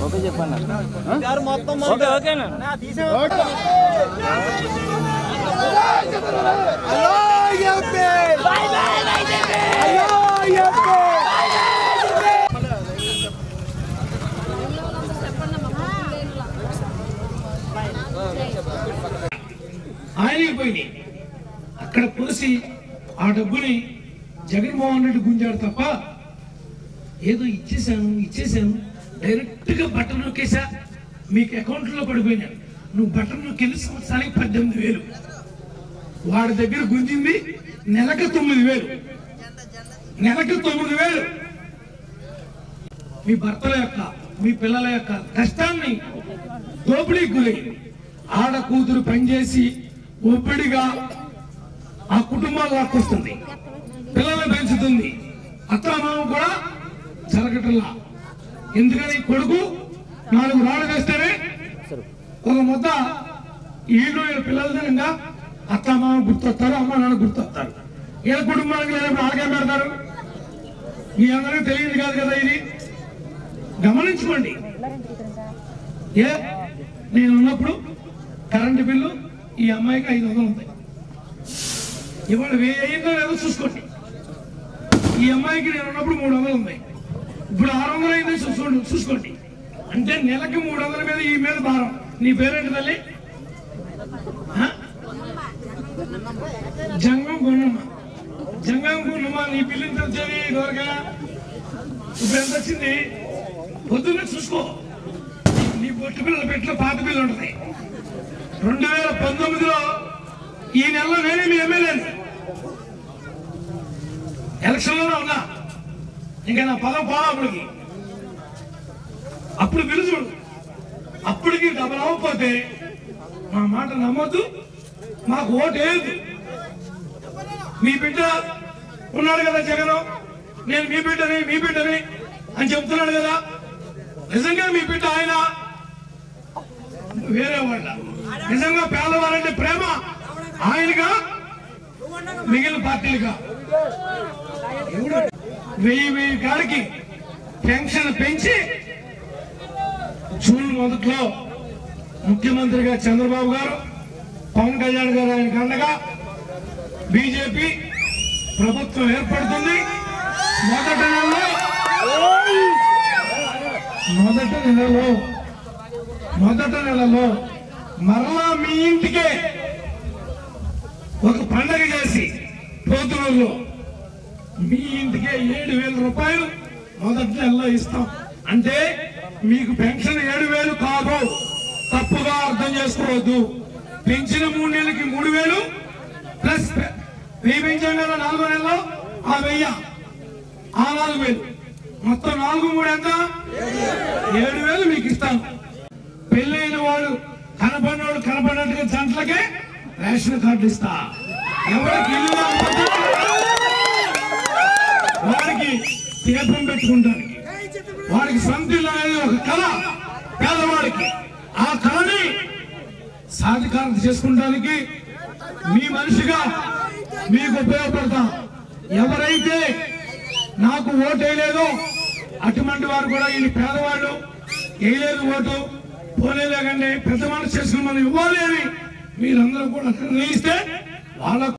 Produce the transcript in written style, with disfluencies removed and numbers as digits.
okay చెప్పండి మొత్తం ఓకేనా ఆయనకి పోయినాయి అక్కడ పోసి ఆ డబ్బుని జగన్మోహన్ రెడ్డి గుంజాడు తప్ప ఏదో ఇచ్చేసాను డైరెక్ట్ గా బటన్ నొక్కేసా మీకు అకౌంట్ లో పడిపోయినా నువ్వు బటన్ నొక్కి సంవత్సరానికి 18,000 వాడి దగ్గర గుంజింది నెలకు 9,000 మీ భర్తల యొక్క మీ పిల్లల యొక్క కష్టాన్ని దోపిడీకి గురైంది ఆడ కూతురు పనిచేసి ఒప్పిడిగా ఆ కుటుంబాలు లాక్కొస్తుంది పిల్లల్ని పెంచుతుంది అత్తమామ కూడా జరగటంలా ఎందుకని కొడుకు 4 రాళ్ళు వేస్తేనే ఒక ముద్ద ఈడు పిల్లల దినంగా అత్తమామ గుర్తొస్తారు అమ్మ నాన్న గుర్తొస్తారు ఏ కుటుంబానికి లేనప్పుడు ఆడకేం పెడతారు మీ అందరికీ తెలియదు కాదు కదా ఇది గమనించుకోండి నేను ఉన్నప్పుడు కరెంటు బిల్లు ఈ అమ్మాయికి 500 ఉంది ఇవాళ 1000 అయిందో లేదో చూసుకోండి ఈ అమ్మాయికి నేను ఉన్నప్పుడు 300 ఉంది ఇప్పుడు 600 అయిందో చూసుకోండి అంటే నెలకి 300 మీద ఈ మీద భారం నీ పేరేంటి తల్లి జంగం కొన్నమ్మా నీ బిల్లు ఎంత వచ్చేది ఇదివరగా ఇప్పుడు ఎంత వచ్చింది పొద్దున్నే చూసుకో నీ బొట్టు పిల్లల పెట్టిన పాత బిల్లు ఉంటుంది 2019లో ఈ నెలలో నేనే మీ ఎమ్మెల్యేని ఎలక్షన్లోనే ఉన్నా ఇంకా నా పదం పోవా అప్పుడు బిల్లు చూడు అప్పటికి డబ్బులు అవ్వకపోతే మా మాట నమ్మొద్దు మాకు ఓటు వేయద్దు మీ బిడ్డ ఉన్నాడు కదా జగన్ నేను మీ బిడ్డని అని చెప్తున్నాడు కదా నిజంగా మీ బిడ్డ ఆయన వేరే వాళ్ళ నిజంగా పేదవాళ్ళంటే ప్రేమ ఆయనగా మిగిలిన పార్టీలుగా 1000 కాడికి పెన్షన్ పెంచి జూన్ మొదట్లో ముఖ్యమంత్రిగా చంద్రబాబు గారు పవన్ కళ్యాణ్ గారు ఆయనకు అండగా బీజేపీ ప్రభుత్వం ఏర్పడుతుంది మొదటి నెలలో మరలా మీ ఇంటికే ఒక పండగ చేసి పోతున్నలో మీ ఇంటికే 7,000 రూపాయలు మొదటి నెలలో ఇస్తాం అంటే మీకు పెన్షన్ 7,000 కాదు తప్పుగా అర్థం చేసుకోవద్దు పెంచిన 3 నెలలకి 3,000 ప్లస్ పెంచాం కదా 4 నెలలో ఆ 1000 ఆ 4,000 మొత్తం 4 3 ఎంత 7,000 మీకు ఇస్తాను పెళ్ళైన వాడు కనపడినోడు కనపడినట్టుగా జంటలకే రేషన్ కార్డు ఇస్తా ఎవరికి ఇల్లు వాడికి దీపం పెట్టుకుంటానికి వాడికి సొంత ఇల్లు అనేది ఒక కళ పేదవాడికి ఆ కళని సాధికారత చేసుకుంటానికి మీ మనిషిగా మీకు ఉపయోగపడతాం ఎవరైతే నాకు ఓటు వేయలేదో అటువంటి వారు కూడా ఈ పేదవాళ్ళు వేయలేదు ఓటు పోలేదండి పెద్ద మనసు చేసుకుని మనం ఇవ్వాలి అని మీరందరూ కూడా నిర్ణయిస్తే వాళ్ళ